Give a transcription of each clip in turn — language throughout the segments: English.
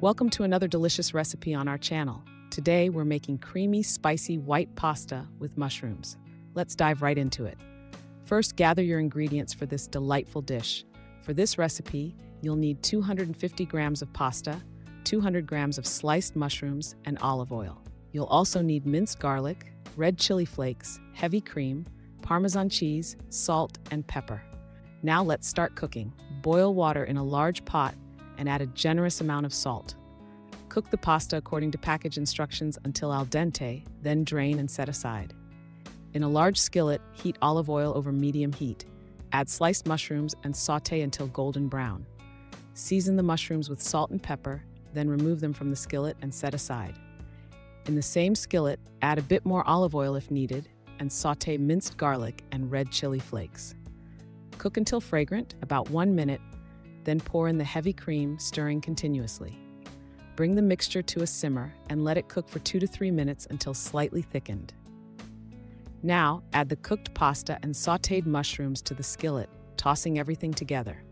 Welcome to another delicious recipe on our channel. Today we're making creamy, spicy white pasta with mushrooms. Let's dive right into it. First, gather your ingredients for this delightful dish. For this recipe, you'll need 250 grams of pasta, 200 grams of sliced mushrooms, and olive oil. You'll also need minced garlic, red chili flakes, heavy cream, Parmesan cheese, salt, and pepper. Now let's start cooking. Boil water in a large pot and add a generous amount of salt. Cook the pasta according to package instructions until al dente, then drain and set aside. In a large skillet, heat olive oil over medium heat. Add sliced mushrooms and sauté until golden brown. Season the mushrooms with salt and pepper, then remove them from the skillet and set aside. In the same skillet, add a bit more olive oil if needed, and sauté minced garlic and red chili flakes. Cook until fragrant, about 1 minute, then pour in the heavy cream, stirring continuously. Bring the mixture to a simmer and let it cook for 2 to 3 minutes until slightly thickened. Now, add the cooked pasta and sautéed mushrooms to the skillet, tossing everything together.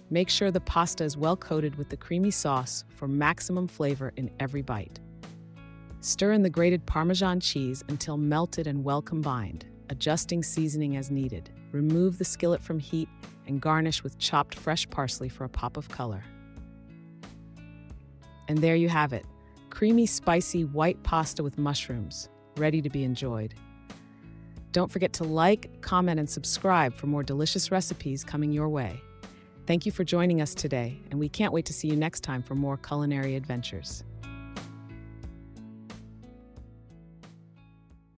Make sure the pasta is well coated with the creamy sauce for maximum flavor in every bite. Stir in the grated Parmesan cheese until melted and well combined, adjusting seasoning as needed. Remove the skillet from heat and garnish with chopped fresh parsley for a pop of color. And there you have it, creamy, spicy white pasta with mushrooms, ready to be enjoyed. Don't forget to like, comment, and subscribe for more delicious recipes coming your way. Thank you for joining us today, and we can't wait to see you next time for more culinary adventures.